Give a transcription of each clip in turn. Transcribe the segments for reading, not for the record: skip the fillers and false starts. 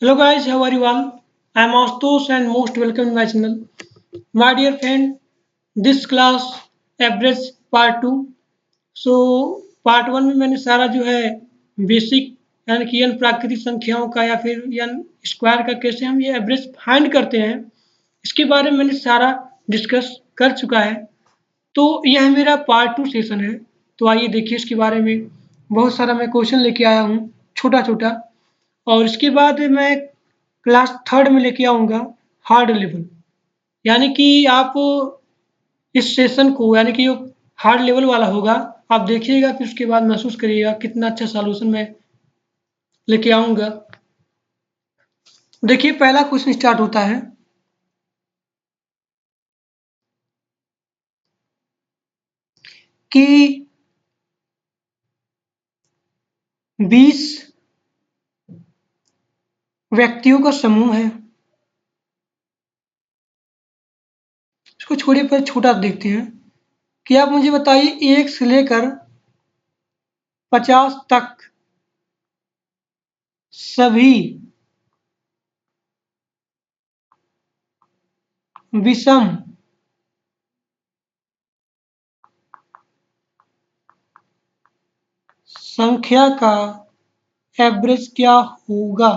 Hello guys, how are you all? I am Astos and most welcome to my channel. My dear friend, this class average part 2. So part 1 में मैंने सारा जो है basic यानी कि n प्राकृतिक संख्याओं का या फिर n स्क्वायर का कैसे हम ये एवरेज फाइंड करते हैं इसके बारे में मैंने सारा डिस्कस कर चुका है। तो यह मेरा पार्ट 2 सेशन है। तो आइए देखिए इसके बारे में। बहुत सारा मैं क्वेश्चन लेके आया हूँ छोटा छोटा, और इसके बाद मैं क्लास थर्ड में लेके आऊँगा हार्ड लेवल। यानी कि आप इस सेशन को यानी कि जो हार्ड लेवल वाला होगा आप देखिएगा, फिर उसके बाद महसूस करिएगा कितना अच्छा सॉल्यूशन मैं लेके आऊँगा। देखिए पहला क्वेश्चन स्टार्ट होता है कि 20 व्यक्तियों का समूह है। इसको छोड़िए, पर छोटा देखते हैं कि आप मुझे बताइए 1 से लेकर 50 तक सभी विषम संख्या का एवरेज क्या होगा।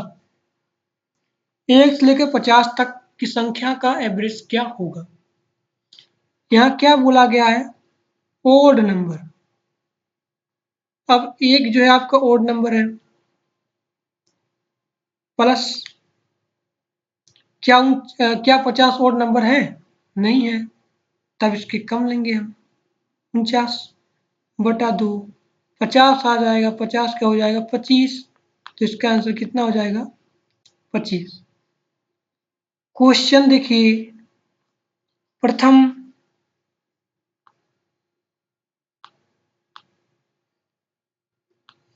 1 से लेकर 50 तक की संख्या का एवरेज क्या होगा। यहाँ क्या बोला गया है, ओड नंबर। अब एक जो है आपका ओड नंबर है, प्लस क्या 50 ओड नंबर है? नहीं है, तब इसके कम लेंगे हम। 49/2, 50 आ जाएगा, 50 का हो जाएगा 25, तो इसका आंसर कितना हो जाएगा 25। क्वेश्चन देखिए, प्रथम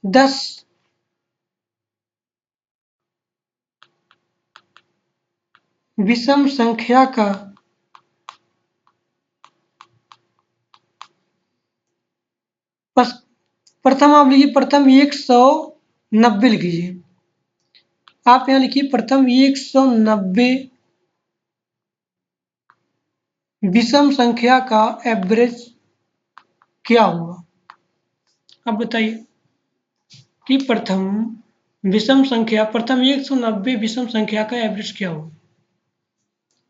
10 विषम संख्या का प्रथम आप लिखिए, प्रथम 190 लिख लीजिए। आप यहाँ लिखिए प्रथम 190 विषम संख्या का एवरेज क्या हुआ। अब बताइए कि प्रथम 190 विषम संख्या का एवरेज क्या होगा।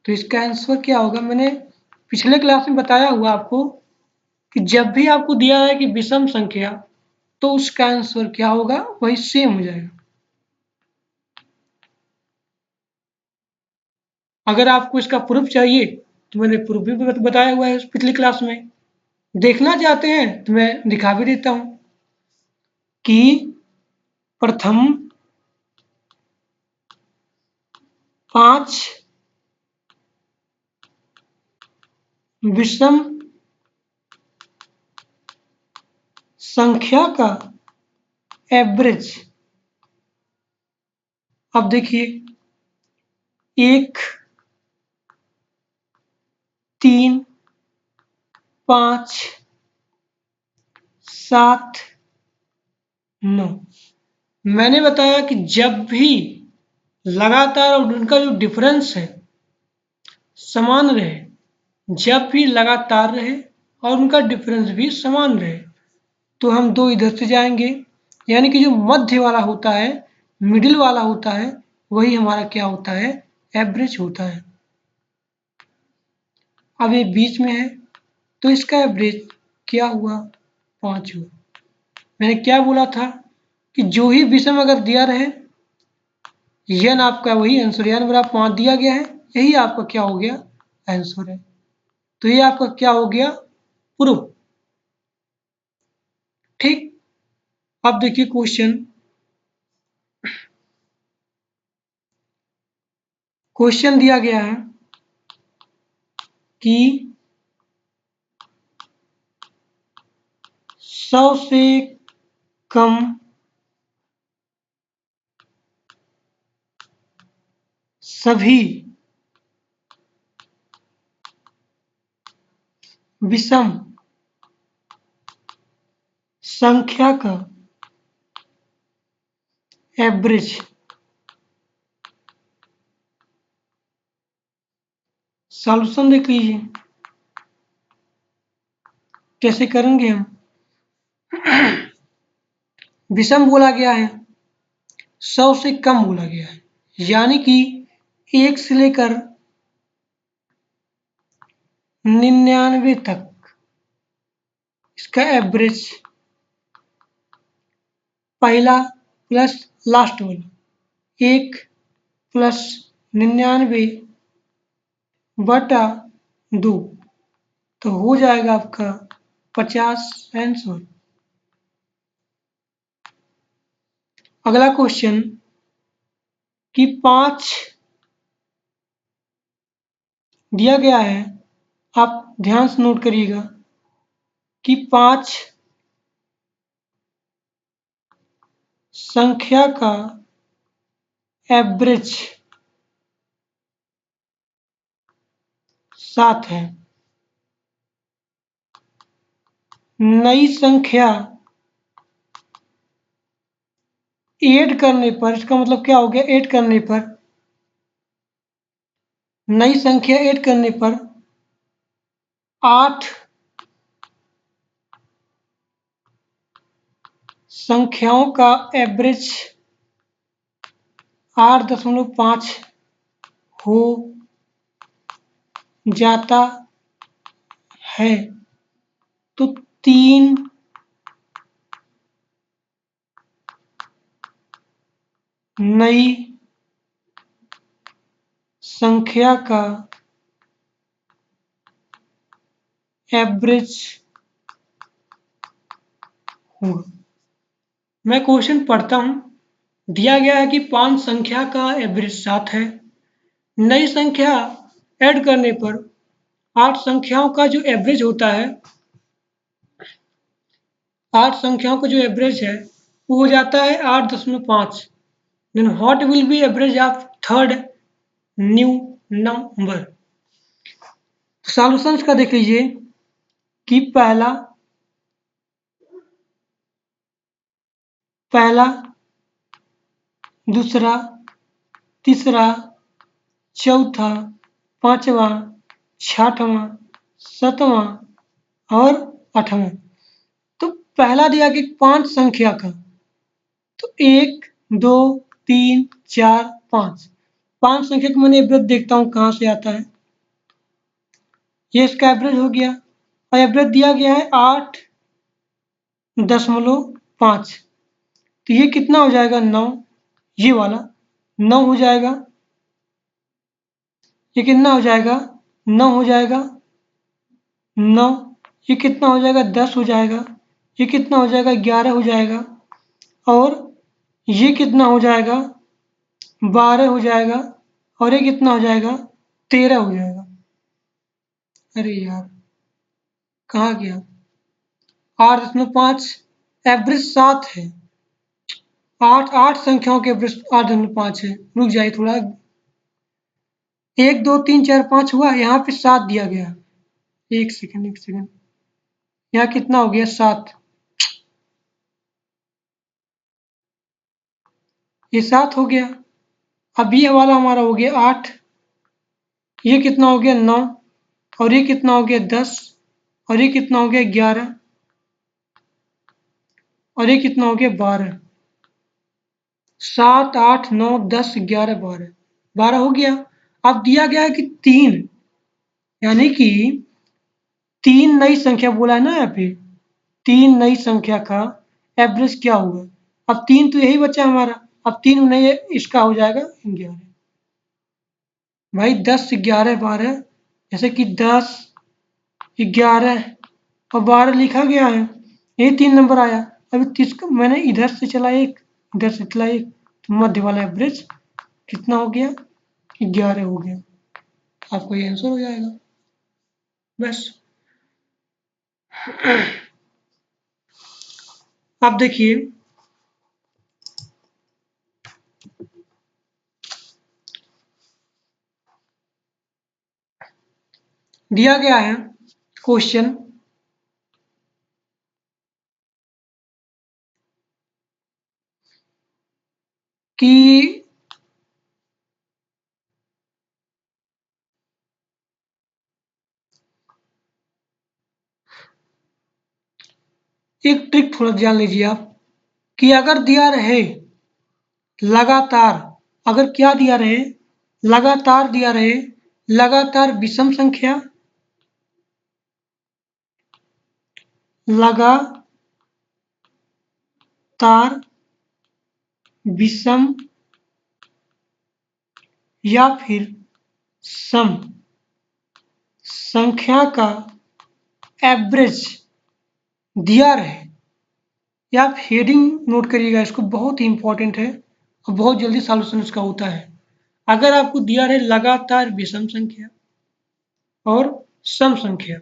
तो इसका आंसर क्या होगा, मैंने पिछले क्लास में बताया हुआ आपको कि जब भी आपको दिया है कि विषम संख्या, तो उसका आंसर क्या होगा, वही सेम हो जाएगा। अगर आपको इसका प्रूफ चाहिए तो मैंने प्रूफ भी बताया हुआ है पिछली क्लास में। देखना चाहते हैं तो मैं दिखा भी देता हूं कि प्रथम 5 विषम संख्या का एवरेज। अब देखिए 1, 3, 5, 7, 9। मैंने बताया कि जब भी लगातार उनका जो डिफरेंस है समान रहे, जब भी लगातार रहे और उनका डिफरेंस भी समान रहे, तो हम दो इधर से जाएंगे, यानी कि जो मध्य वाला होता है, मिडिल वाला होता है, वही हमारा क्या होता है, एवरेज होता है। अब ये बीच में है तो इसका एवरेज क्या हुआ, 5 हुआ। मैंने क्या बोला था कि जो ही विषम अगर दिया रहे, यन आपका वही आंसर, यानी अगर 5 दिया गया है, यही आपका क्या हो गया, आंसर है। तो ये आपका क्या हो गया, प्रूफ। ठीक। अब देखिए क्वेश्चन दिया गया है कि 100 से कम सभी विषम संख्या का एवरेज सॉल्यूशन देख लीजिए कैसे करेंगे हम। विषम बोला गया है, 100 से कम बोला गया है, यानी कि 1 से लेकर 99 तक इसका एवरेज पहला प्लस लास्ट वाला 1 प्लस 99/2 तो हो जाएगा आपका 50 आंसर। अगला क्वेश्चन कि 5 दिया गया है, आप ध्यान से नोट करिएगा कि 5 संख्या का एवरेज 7 है। नई संख्या ऐड करने पर, इसका मतलब क्या हो गया, ऐड करने पर, नई संख्या ऐड करने पर 8 संख्याओं का एवरेज 8.5 हो जाता है। तो 3 नई संख्या का एवरेज होगा। मैं क्वेश्चन पढ़ता हूं। दिया गया है कि 5 संख्या का एवरेज 7 है। नई संख्या ऐड करने पर 8 संख्याओं का जो एवरेज होता है, 8 संख्याओं का जो एवरेज है वो हो जाता है 8.5। Then what will be average of third new number. Solutions का देख लीजिए कि पहला दूसरा, तीसरा, चौथा, पांचवा, छठवां, सातवां और आठवां। तो पहला दिया कि 5 संख्या का, तो 1 2 3 4 5, 5 संख्या को मैंने एवरेज देखता हूँ कहाँ से आता है। ये इसका एवरेज हो गया और एवरेज दिया गया है 8.5। तो ये कितना हो जाएगा, 9। ये वाला 9 हो जाएगा। ये कितना हो जाएगा, 9 हो जाएगा, 9। ये कितना हो जाएगा, 10 हो जाएगा। ये कितना हो जाएगा, 11 हो जाएगा। और ये कितना हो जाएगा, 12 हो जाएगा। और ये कितना हो जाएगा, 13 हो जाएगा। अरे यार कहाँ गया, 8.5 एवरेज 7 है। 8 संख्याओं के एवरेज 8.5 है। रुक जाइए थोड़ा, 1 2 3 4 5 हुआ, यहाँ पे 7 दिया गया। एक सेकंड, एक सेकंड, यहाँ कितना हो गया, 7। ये 7 हो गया। अब ये वाला हमारा हो गया 8। ये कितना हो गया, 9। और ये कितना हो गया, 10। और ये कितना हो गया, 11। और ये कितना हो गया, 12। 7 8 9 10 11 12, 12 हो गया। अब दिया गया है कि 3, यानी कि 3 नई संख्या बोला है ना यहाँ पे, 3 नई संख्या का एवरेज क्या होगा। अब 3 तो यही बचा हमारा। अब 3 नई, इसका हो जाएगा 11। भाई 10 11 12, जैसे कि 10 11 और 12 लिखा गया है, यही 3 नंबर आया। अभी 30 को मैंने इधर से चला एक, इधर से चला एक, तो मध्य वाला एवरेज कितना हो गया, 11 हो गया। आपको ये आंसर हो जाएगा बस। अब देखिए, दिया गया है क्वेश्चन कि एक ट्रिक थोड़ा जान लीजिए आप कि अगर दिया रहे लगातार, अगर क्या दिया रहे, लगातार दिया रहे, लगातार विषम संख्या, लगातार विषम या फिर सम संख्या का एवरेज दिया रहे, या आप हेडिंग नोट करिएगा, इसको बहुत ही इंपॉर्टेंट है और बहुत जल्दी सॉल्यूशन इसका होता है। अगर आपको दिया रहे लगातार विषम संख्या और सम संख्या,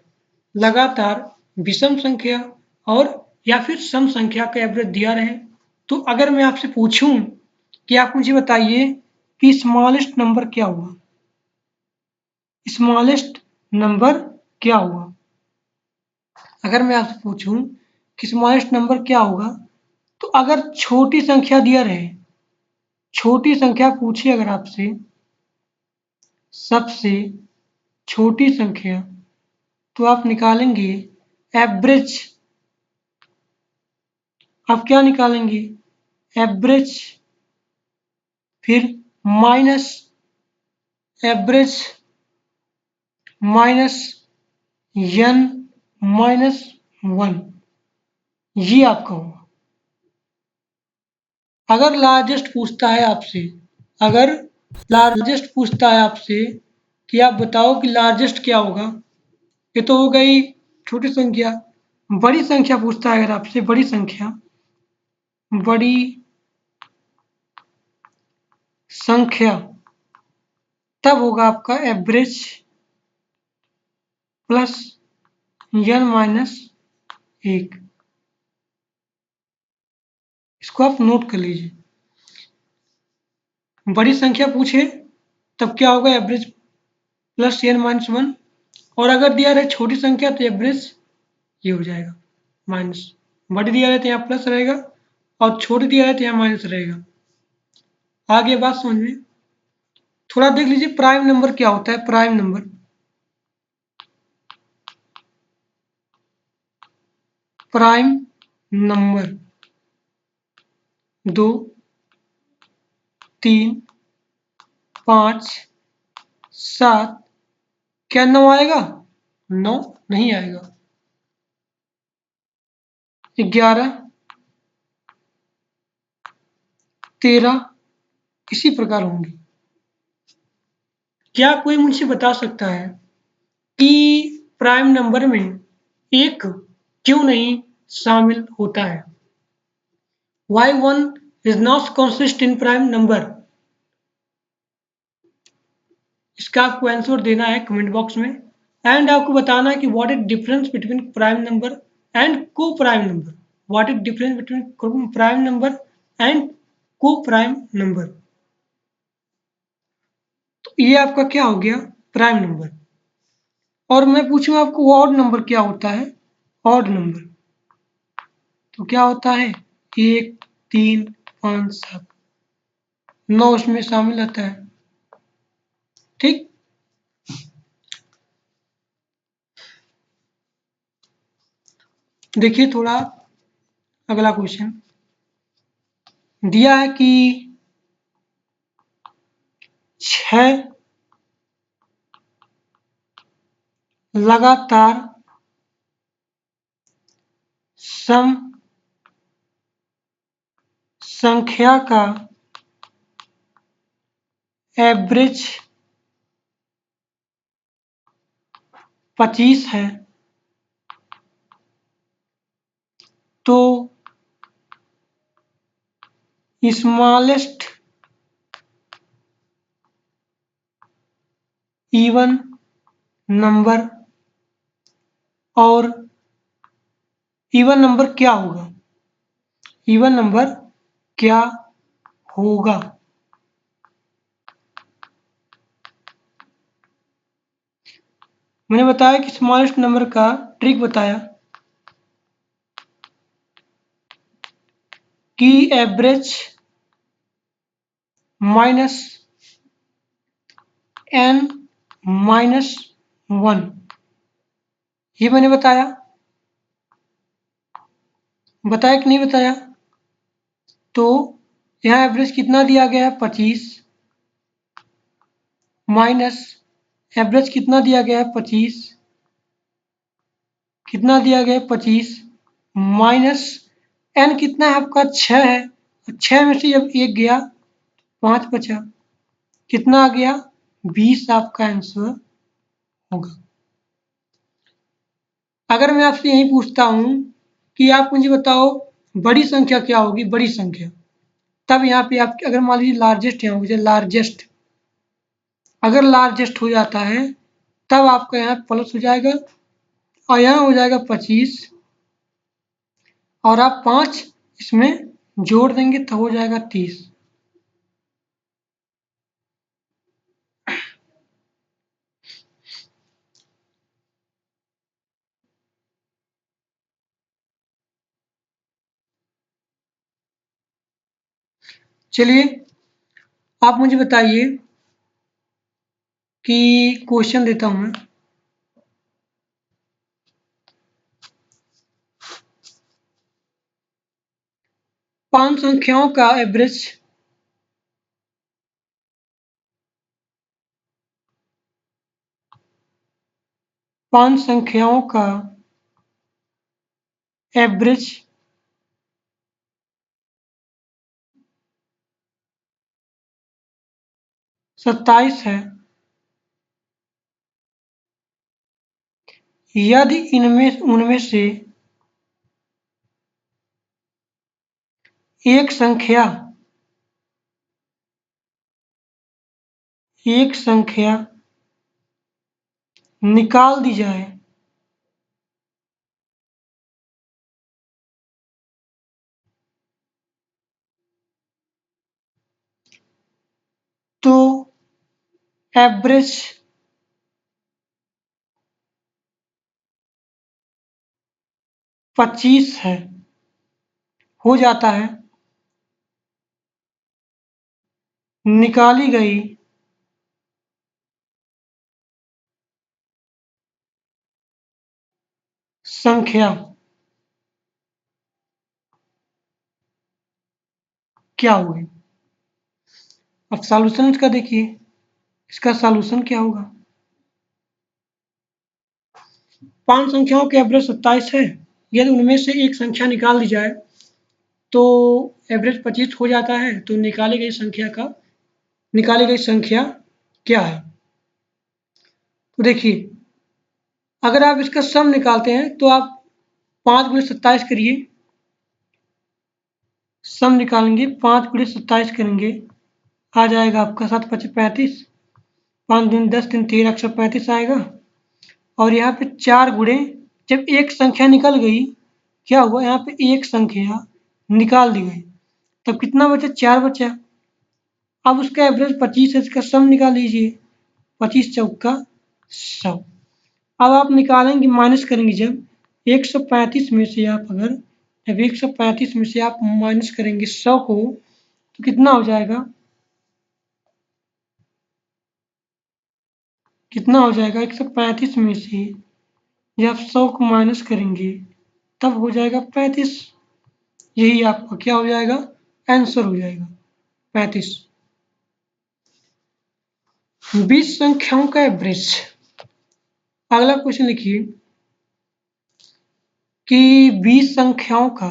लगातार विषम संख्या और या फिर सम संख्या का एवरेज दिया रहे, तो अगर मैं आपसे पूछूं कि आप मुझे बताइए कि स्मॉलेस्ट नंबर क्या हुआ, स्मॉलेस्ट नंबर क्या हुआ, अगर मैं आपसे पूछूं कि स्मॉलेस्ट नंबर क्या होगा, तो अगर छोटी संख्या दिया रहे, छोटी संख्या पूछे अगर आपसे, सबसे छोटी संख्या, तो आप निकालेंगे एवरेज, आप क्या निकालेंगे, एवरेज, फिर minus average minus n minus 1, ये आपका होगा। अगर लार्जेस्ट पूछता है आपसे, अगर लार्जेस्ट पूछता है आपसे कि आप बताओ कि लार्जेस्ट क्या होगा, ये तो हो गई छोटी संख्या। बड़ी संख्या पूछता है अगर आपसे, बड़ी संख्या, बड़ी संख्या, तब होगा आपका एवरेज प्लस n माइनस 1। इसको आप नोट कर लीजिए। बड़ी संख्या पूछे तब क्या होगा, एवरेज प्लस n माइनस 1, और अगर दिया रहे छोटी संख्या तो एवरेज ये हो जाएगा माइनस, बड़ी दिया रहे तो यहाँ प्लस रहेगा और छोटी दिया रहे तो यहाँ माइनस रहेगा। आगे बात समझ में, थोड़ा देख लीजिए प्राइम नंबर क्या होता है। प्राइम नंबर, प्राइम नंबर 2, 3, 5, 7, क्या 9 आएगा? 9 नहीं आएगा। 11, 13 इसी प्रकार होंगे। क्या कोई मुझे बता सकता है कि प्राइम नंबर में एक क्यों नहीं शामिल होता है? Why one is not consist in prime number? इसका आपको आंसर देना है कमेंट बॉक्स में, एंड आपको बताना है कि what is difference between prime number and coprime number, what is difference between prime number and coprime number. तो ये आपका क्या हो गया, प्राइम नंबर। और मैं पूछूं आपको ऑड नंबर क्या होता है? ऑड नंबर तो क्या होता है, 1, 3, 5, 7, 9 उसमें शामिल रहता है। ठीक, देखिए थोड़ा अगला क्वेश्चन दिया है कि 6 लगातार सम संख्या का एवरेज 25 है, तो स्मॉलेस्ट इवन नंबर और इवन नंबर क्या होगा, इवन नंबर क्या होगा? मैंने बताया कि स्मॉलेस्ट नंबर का ट्रिक बताया कि एवरेज माइनस n माइनस 1, ये मैंने बताया। बताया कि नहीं बताया? तो यहाँ एवरेज कितना दिया गया है? 25 माइनस एवरेज कितना दिया गया है? 25 कितना दिया गया है? 25 माइनस एन कितना है आपका? 6 है। 6 में से जब एक गया 5 बचा, कितना आ गया? 20 आपका आंसर होगा। अगर मैं आपसे यही पूछता हूँ कि आप मुझे बताओ बड़ी संख्या क्या होगी? बड़ी संख्या, तब यहाँ पे आप अगर मान लीजिए लार्जेस्ट यहाँ हो जाए, लार्जेस्ट, अगर लार्जेस्ट हो जाता है तब आपका यहाँ प्लस हो जाएगा और यहाँ हो जाएगा 25 और आप 5 इसमें जोड़ देंगे तो हो जाएगा 30। चलिए आप मुझे बताइए कि क्वेश्चन देता हूँ मैं। 5 संख्याओं का एवरेज 5 संख्याओं का एवरेज 27 है। यदि उनमें से एक संख्या निकाल दी जाए तो एवरेज 25 है। हो जाता है निकाली गई संख्या क्या होगी? अब सॉल्यूशन इसका देखिए, इसका सॉल्यूशन क्या होगा? 5 संख्याओं के एवरेज 27 है। यदि उनमें से एक संख्या निकाल दी जाए तो एवरेज 25 हो जाता है। तो निकाली गई संख्या क्या है? तो देखिए, अगर आप इसका सम निकालते हैं तो आप 5 गुणे 27 करिए, सम निकालेंगे, 5 गुणे 27 करेंगे, आ जाएगा आपका 7 पचे 35, 5 दिन 10 दिन 13, 135 आएगा। और यहाँ पे 4 गुणे, जब एक संख्या निकल गई, क्या हुआ? यहाँ पे एक संख्या निकाल दी गई, तब कितना बचा? 4 बचा। अब उसका एवरेज 25 है, इसका सम निकाल लीजिए, 25 चौका 100। अब आप निकालेंगे, माइनस करेंगे, जब 135 में से आप अगर जब 135 में से आप माइनस करेंगे 100 को तो कितना हो जाएगा? कितना हो जाएगा? 135 में से जब 100 को माइनस करेंगे तब हो जाएगा 35। यही आपका क्या हो जाएगा? आंसर हो जाएगा 35। 20 संख्याओं का एवरेज। अगला क्वेश्चन लिखिए कि 20 संख्याओं का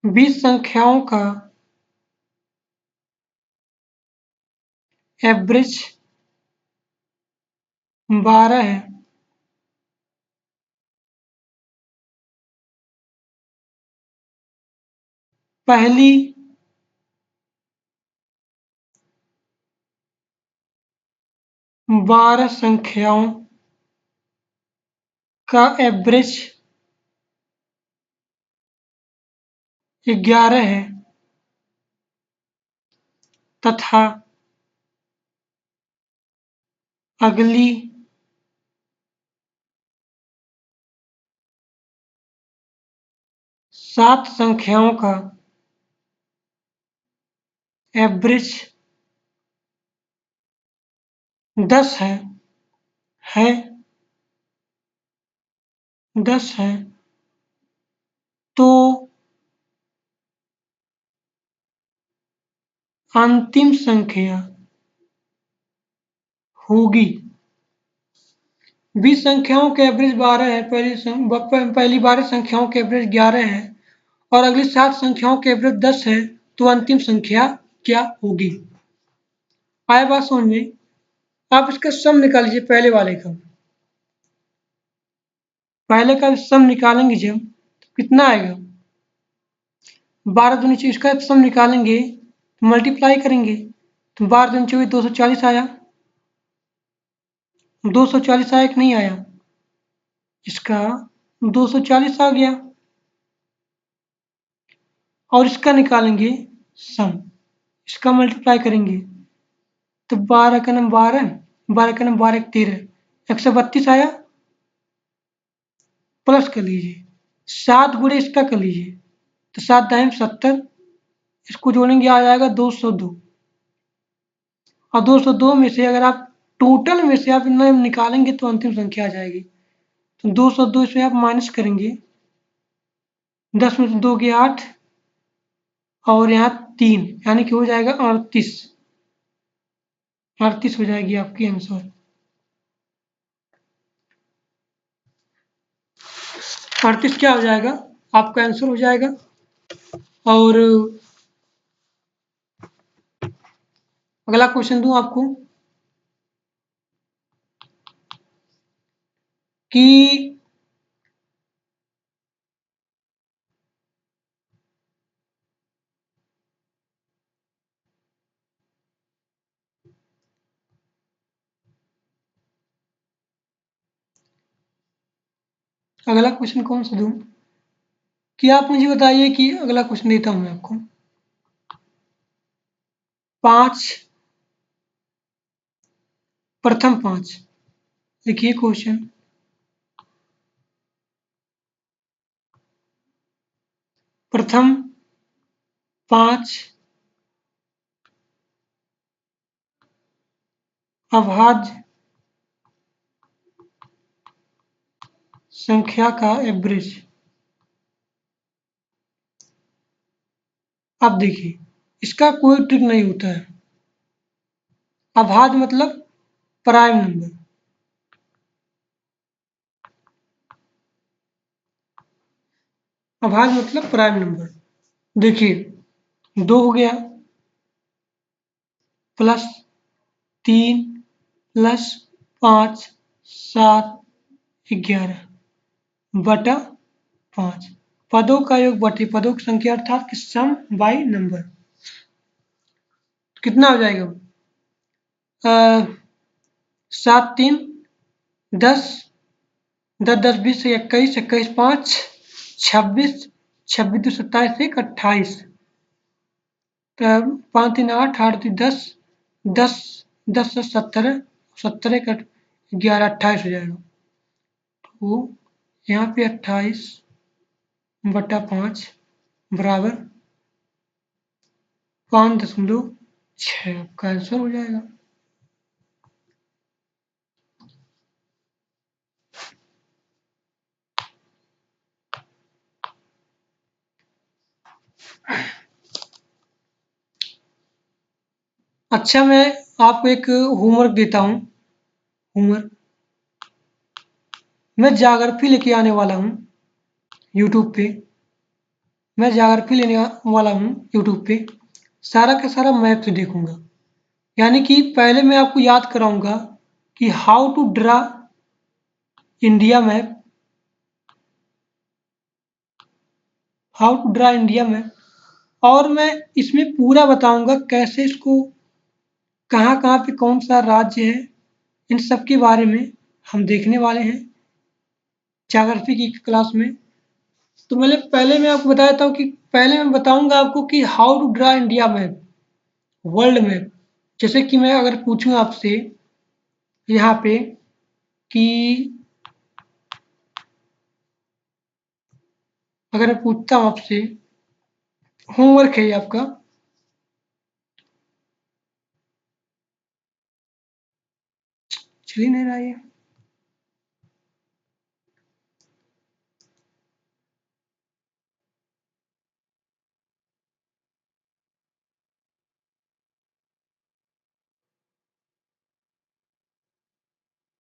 20 संख्याओं का एवरेज 12 है। पहली 12 संख्याओं का एवरेज 11 है तथा अगली 7 संख्याओं का एवरेज 10 है 10 है तो अंतिम संख्या होगी 20 संख्याओं के एवरेज 12 है, पहली 12 संख्याओं के एवरेज 11 है और अगली 7 संख्याओं के एवरेज 10 है, तो अंतिम संख्या क्या होगी? आया बात समझ में? आप इसका सम निकाल लीजिए पहले वाले का। पहले का सम निकालेंगे जब तो कितना आएगा? 12 दूनी 24, इसका सम निकालेंगे तो मल्टीप्लाई करेंगे तो 12 दूनी 24, 240 आया। 240 आया कि नहीं आया? इसका 240 आ गया और इसका निकालेंगे सम, इसका मल्टीप्लाई करेंगे तो 12 का नाम 12, 12 का नाम 12 एक 13, 132 आया। प्लस कर लीजिए 7 गुणे इसका कर लीजिए तो 7 दाएं 70, इसको जोड़ेंगे आ जाएगा 202 और 202 में से अगर आप टोटल में से आप इतना निकालेंगे तो अंतिम संख्या आ जाएगी। तो 202 इसमें आप माइनस करेंगे, 10 में से 2 गया 8 और यहाँ 3 यानी कि हो जाएगा 38, 38 हो जाएगी आपकी आंसर। 38 क्या हो जाएगा? आपका आंसर हो जाएगा। और अगला क्वेश्चन दूं आपको कि अगला क्वेश्चन कौन सा दूं कि आप मुझे बताइए कि अगला क्वेश्चन देता हूं मैं आपको। 5 प्रथम 5 देखिए क्वेश्चन, प्रथम 5 अभाज्य संख्या का एवरेज। अब देखिए इसका कोई ट्रिक नहीं होता है। अभाज्य मतलब प्राइम नंबर, अभाज्य मतलब प्राइम नंबर। देखिए 2 हो गया प्लस 3 प्लस 5 7 11 बटा 5 पदों का योग बटे पदों की संख्या अर्थात कि सम बाई नंबर। कितना हो जाएगा? 7 3 10, 10 10 20 21, 21 5 26, 26 2 27 1 28, 5 3 8 8 2 10, 10 10 17, 17 1 11 28 हो जाएगा। तो यहाँ पे 28 बटा 5 बराबर 5.6 आपका आंसर हो जाएगा। अच्छा मैं आपको एक होमवर्क देता हूँ। होमवर्क मैं ज्योग्राफी लेके आने वाला हूँ यूट्यूब पे। मैं ज्योग्राफी लेने वाला हूँ यूट्यूब पे, सारा का सारा मैप से देखूंगा। यानी कि पहले मैं आपको याद कराऊंगा कि how to draw India map, how to draw India map, और मैं इसमें पूरा बताऊंगा कैसे इसको कहाँ कहाँ पे कौन सा राज्य है, इन सब के बारे में हम देखने वाले हैं ज्योग्राफी की क्लास में। तो पहले मैं आपको बता देता हूँ कि पहले मैं बताऊंगा आपको कि how to draw India map, world map. जैसे कि मैं अगर पूछूं आपसे यहाँ पे कि अगर मैं पूछता हूँ आपसे, होमवर्क है ये आपका, चल ही नहीं रहा है।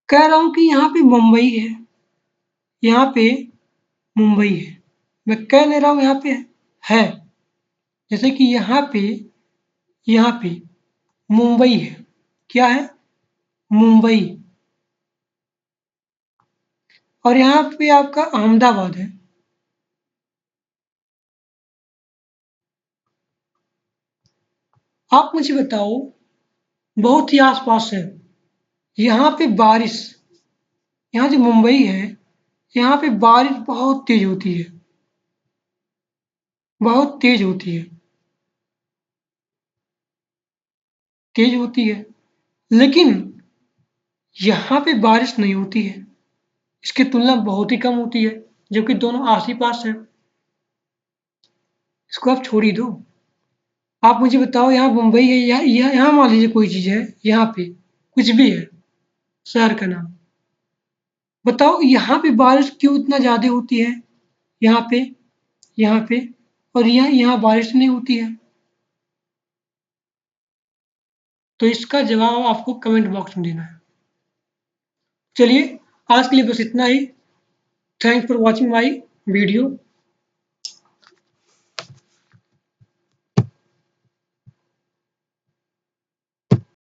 कह रहा हूँ कि यहाँ पे मुंबई है, यहाँ पे मुंबई है। मैं कह नहीं रहा हूँ यहाँ पे है। जैसे कि यहाँ पे मुंबई है। क्या है? मुंबई। और यहाँ पे आपका अहमदाबाद है। आप मुझे बताओ, बहुत ही आसपास है। यहाँ पे बारिश, यहाँ जो मुंबई है, यहाँ पे बारिश बहुत तेज होती है, बहुत तेज होती है, तेज होती है। लेकिन यहाँ पे बारिश नहीं होती है, इसकी तुलना बहुत ही कम होती है, जो कि दोनों आस ही पास है। इसको आप छोड़ ही दो। आप मुझे बताओ, यहाँ मुंबई है, यहाँ मान लीजिए कोई चीज़ है, यहाँ पे कुछ भी है, शहर का नाम। बताओ यहाँ पे बारिश क्यों इतना ज़्यादा होती है, यहाँ पे, यहाँ पे, और यहाँ यहाँ बारिश नहीं होती है? तो इसका जवाब आपको कमेंट बॉक्स में देना है। चलिए, आज के लिए बस इतना ही। Thanks for watching my video.